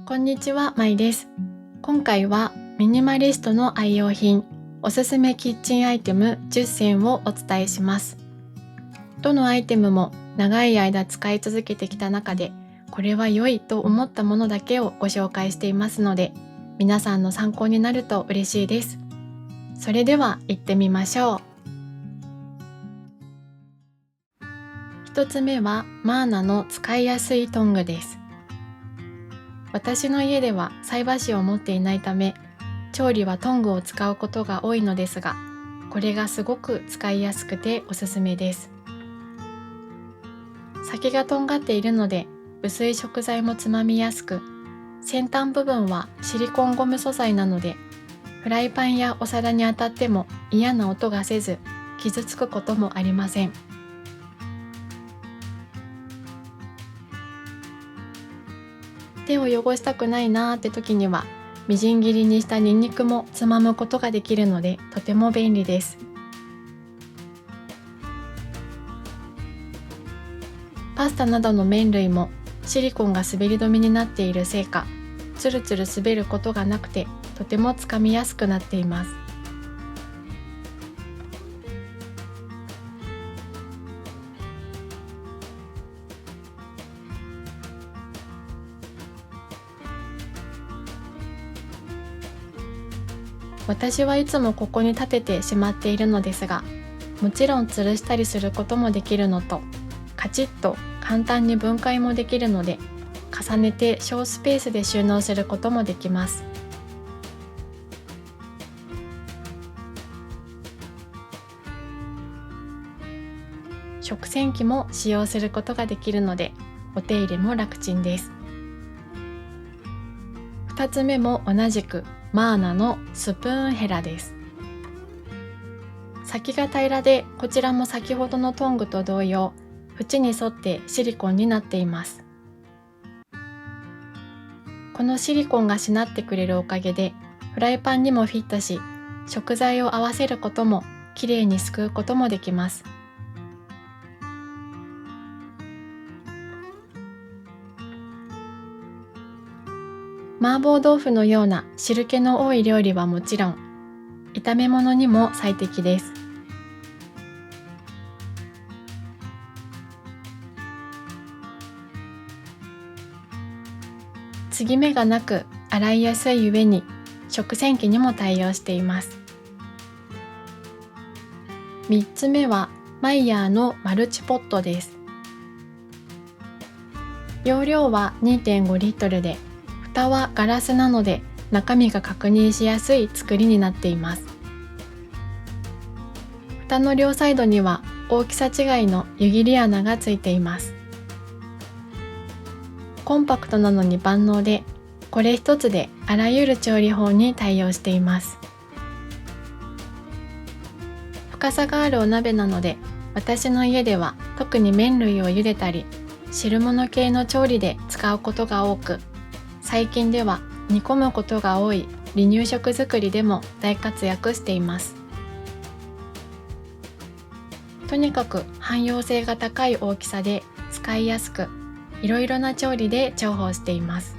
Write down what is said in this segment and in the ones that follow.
こんにちは、まいです。今回はミニマリストの愛用品、おすすめキッチンアイテム10選をお伝えします。どのアイテムも長い間使い続けてきた中で、これは良いと思ったものだけをご紹介していますので、皆さんの参考になると嬉しいです。それでは行ってみましょう。一つ目はマーナの使いやすいトングです。私の家では菜箸を持っていないため、調理はトングを使うことが多いのですが、これがすごく使いやすくておすすめです。先がとんがっているので、薄い食材もつまみやすく、先端部分はシリコンゴム素材なので、フライパンやお皿に当たっても嫌な音がせず、傷つくこともありません。手を汚したくないなーって時には、みじん切りにしたニンニクもつまむことができるので、とても便利です。パスタなどの麺類もシリコンが滑り止めになっているせいか、つるつる滑ることがなくて、とてもつかみやすくなっています。私はいつもここに立ててしまっているのですが、もちろん吊るしたりすることもできるのと、カチッと簡単に分解もできるので、重ねて小スペースで収納することもできます。食洗機も使用することができるので、お手入れも楽ちんです。2つ目も同じくマーナのスプーンヘラです。先が平らで、こちらも先ほどのトングと同様、縁に沿ってシリコンになっています。このシリコンがしなってくれるおかげで、フライパンにもフィットし、食材を合わせることもきれいにすくうこともできます。麻婆豆腐のような汁気の多い料理はもちろん、炒め物にも最適です。継ぎ目がなく洗いやすい上に、食洗機にも対応しています。3つ目はマイヤーのマルチポットです。容量は 2.5 リットルで、蓋はガラスなので中身が確認しやすい作りになっています。蓋の両サイドには大きさ違いの湯切り穴がついています。コンパクトなのに万能で、これ一つであらゆる調理法に対応しています。深さがあるお鍋なので、私の家では特に麺類を茹でたり、汁物系の調理で使うことが多く、最近では煮込むことが多い離乳食作りでも大活躍しています。とにかく汎用性が高い大きさで使いやすく、いろいろな調理で重宝しています。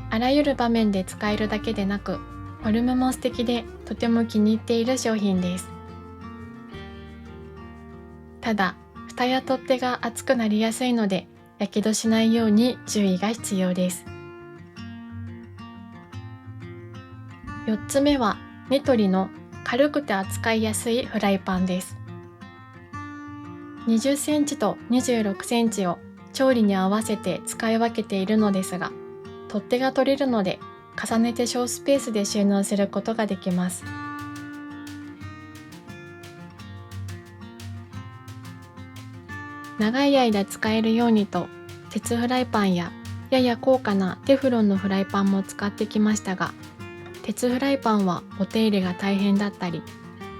あらゆる場面で使えるだけでなく、フォルムも素敵でとても気に入っている商品です。ただ、蓋や取っ手が熱くなりやすいので、やけどしないように注意が必要です。4つ目はニトリの軽くて扱いやすいフライパンです。20センチと26センチを調理に合わせて使い分けているのですが、取っ手が取れるので重ねて小スペースで収納することができます。長い間使えるようにと、鉄フライパンややや高価なテフロンのフライパンも使ってきましたが、鉄フライパンはお手入れが大変だったり、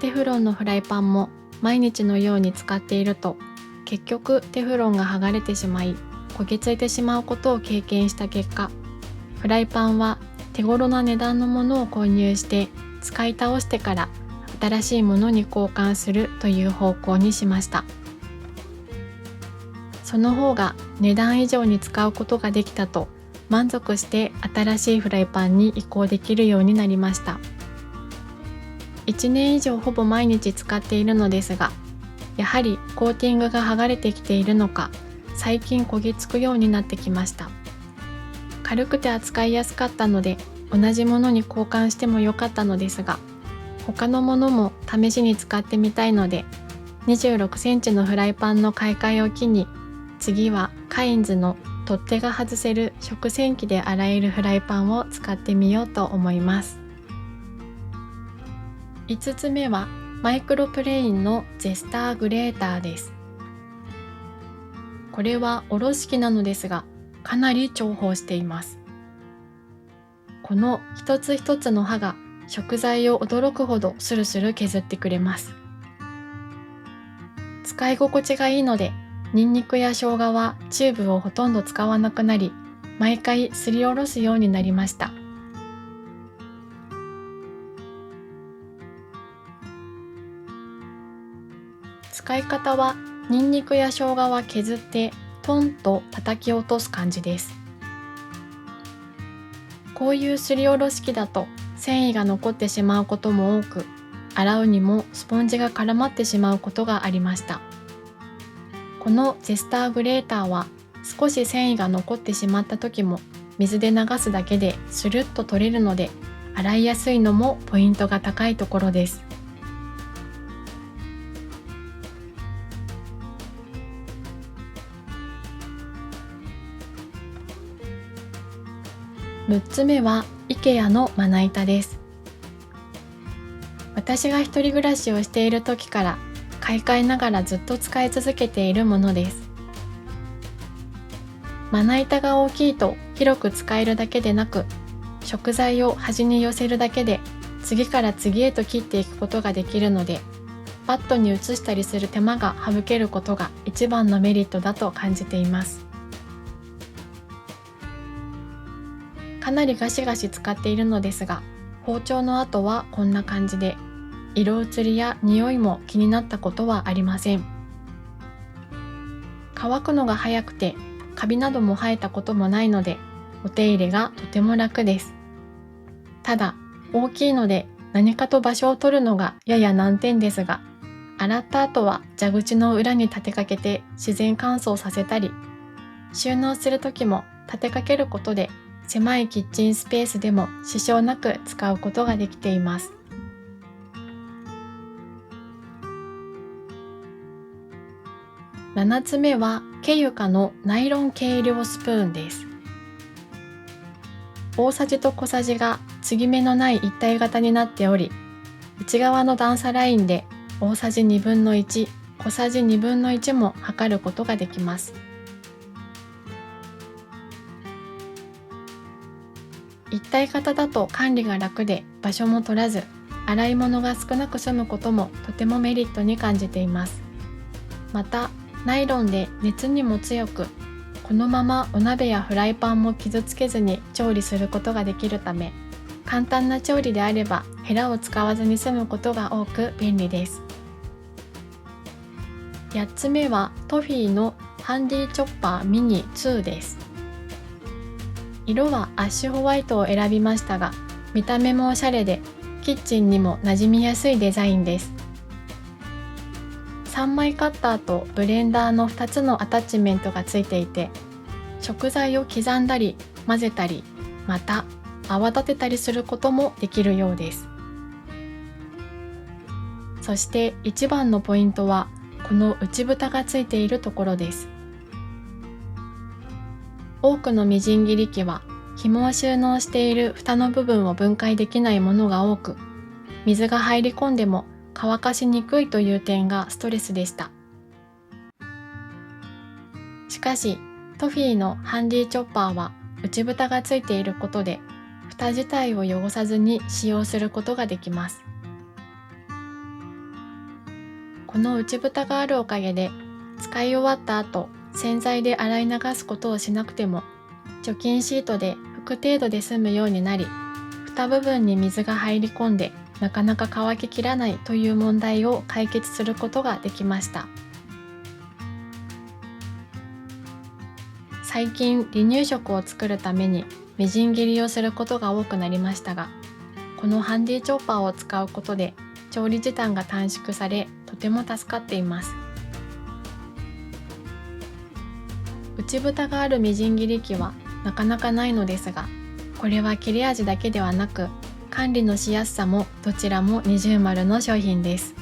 テフロンのフライパンも毎日のように使っていると、結局テフロンが剥がれてしまい、焦げついてしまうことを経験した結果、フライパンは手頃な値段のものを購入して使い倒してから新しいものに交換するという方向にしました。その方が値段以上に使うことができたと満足して新しいフライパンに移行できるようになりました。1年以上ほぼ毎日使っているのですが、やはりコーティングが剥がれてきているのか、最近焦げつくようになってきました。軽くて扱いやすかったので、同じものに交換してもよかったのですが、他のものも試しに使ってみたいので、26センチのフライパンの買い替えを機に、次はカインズの取っ手が外せる食洗機で洗えるフライパンを使ってみようと思います。5つ目はマイクロプレインのゼスターグレーターです。これはおろし器なのですが、かなり重宝しています。この一つ一つの刃が食材を驚くほどスルスル削ってくれます。使い心地がいいので、ニンニクや生姜はチューブをほとんど使わなくなり、毎回すりおろすようになりました。使い方は、ニンニクや生姜は削ってトンと叩き落とす感じです。こういうすりおろし器だと繊維が残ってしまうことも多く、洗うにもスポンジが絡まってしまうことがありました。このゼスターグレーターは少し繊維が残ってしまった時も水で流すだけでスルッと取れるので、洗いやすいのもポイントが高いところです。6つ目は IKEA のまな板です。私が一人暮らしをしている時から買い替えながらずっと使い続けているものです。まな板が大きいと広く使えるだけでなく、食材を端に寄せるだけで次から次へと切っていくことができるので、バットに移したりする手間が省けることが一番のメリットだと感じています。かなりガシガシ使っているのですが、包丁の跡はこんな感じで、色移りや匂いも気になったことはありません。乾くのが早くて、カビなども生えたこともないので、お手入れがとても楽です。ただ、大きいので何かと場所を取るのがやや難点ですが、洗った後は蛇口の裏に立てかけて自然乾燥させたり、収納する時も立てかけることで狭いキッチンスペースでも支障なく使うことができています。7つ目はケユカのナイロン計量スプーンです。大さじと小さじが継ぎ目のない一体型になっており、内側の段差ラインで大さじ1/2、小さじ1/2も測ることができます。一体型だと管理が楽で場所も取らず、洗い物が少なく済むこともとてもメリットに感じています。また、ナイロンで熱にも強く、このままお鍋やフライパンも傷つけずに調理することができるため、簡単な調理であればヘラを使わずに済むことが多く便利です。8つ目はトフィーのハンディチョッパーミニ2です。色はアッシュホワイトを選びましたが、見た目もおしゃれで、キッチンにも馴染みやすいデザインです。3枚カッターとブレンダーの2つのアタッチメントがついていて、食材を刻んだり混ぜたり、また泡立てたりすることもできるようです。そして一番のポイントは、この内蓋がついているところです。多くのみじん切り器は紐を収納している蓋の部分を分解できないものが多く、水が入り込んでも乾かしにくいという点がストレスでした。しかし、トフィーのハンディチョッパーは内蓋がついていることで、蓋自体を汚さずに使用することができます。この内蓋があるおかげで、使い終わった後、洗剤で洗い流すことをしなくても、除菌シートで拭く程度で済むようになり、蓋部分に水が入り込んでなかなか乾ききらないという問題を解決することができました。最近離乳食を作るためにみじん切りをすることが多くなりましたが、このハンディチョッパーを使うことで調理時間が短縮され、とても助かっています。内蓋があるみじん切り器はなかなかないのですが、これは切れ味だけではなく、管理のしやすさもどちらも二重丸の商品です。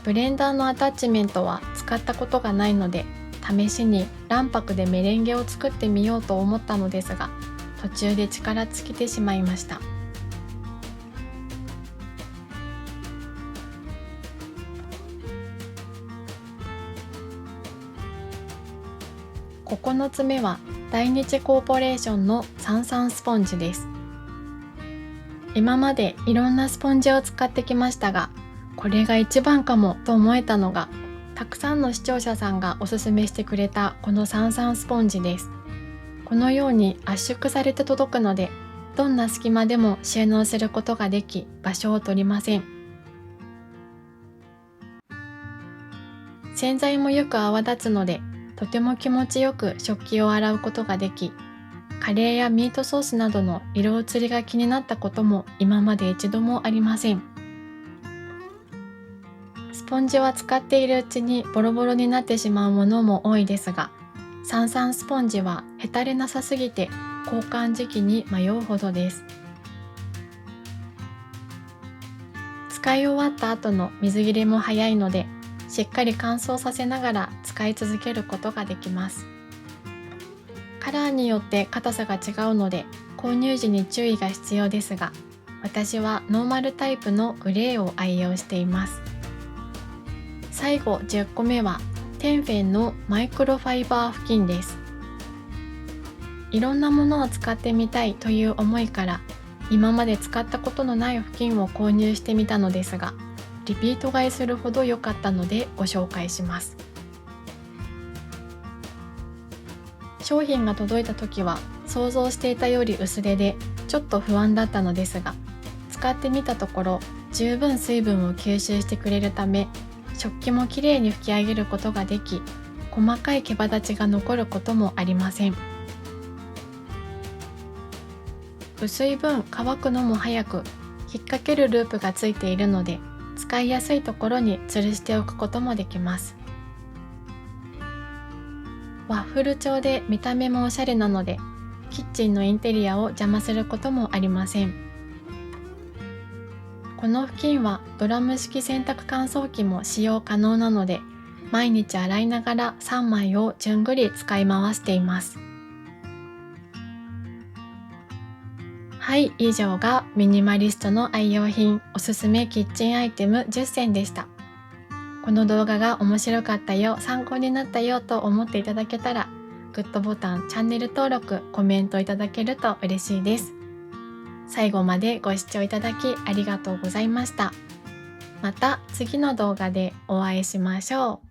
ブレンダーのアタッチメントは使ったことがないので、試しに卵白でメレンゲを作ってみようと思ったのですが、途中で力尽きてしまいました。9つ目は大日コーポレーションのサンサンスポンジです。今までいろんなスポンジを使ってきましたが、これが一番かもと思えたのが、たくさんの視聴者さんがおすすめしてくれたこのサンサンスポンジです。このように圧縮されて届くので、どんな隙間でも収納することができ、場所を取りません。洗剤もよく泡立つので、とても気持ちよく食器を洗うことができ、カレーやミートソースなどの色移りが気になったことも今まで一度もありません。スポンジは使っているうちにボロボロになってしまうものも多いですが、サンサンスポンジはへたれなさすぎて交換時期に迷うほどです。使い終わった後の水切れも早いので、しっかり乾燥させながら使い続けることができます。カラーによって硬さが違うので購入時に注意が必要ですが、私はノーマルタイプのグレーを愛用しています。最後10個目はテンフェンのマイクロファイバー布巾です。いろんなものを使ってみたいという思いから、今まで使ったことのない布巾を購入してみたのですが、リピート買いするほど良かったのでご紹介します。商品が届いた時は想像していたより薄手でちょっと不安だったのですが、使ってみたところ十分水分を吸収してくれるため、食器もきれいに拭き上げることができ、細かい毛羽立ちが残ることもありません。薄い分乾くのも早く、引っ掛けるループがついているので、使いやすいところに吊るしておくこともできます。ワッフル調で見た目もおしゃれなので、キッチンのインテリアを邪魔することもありません。この布巾はドラム式洗濯乾燥機も使用可能なので、毎日洗いながら3枚をじゅんぐり使い回しています。はい、以上がミニマリストの愛用品おすすめキッチンアイテム10選でした。この動画が面白かったよ、参考になったよと思っていただけたら、グッドボタン、チャンネル登録、コメントいただけると嬉しいです。最後までご視聴いただきありがとうございました。また次の動画でお会いしましょう。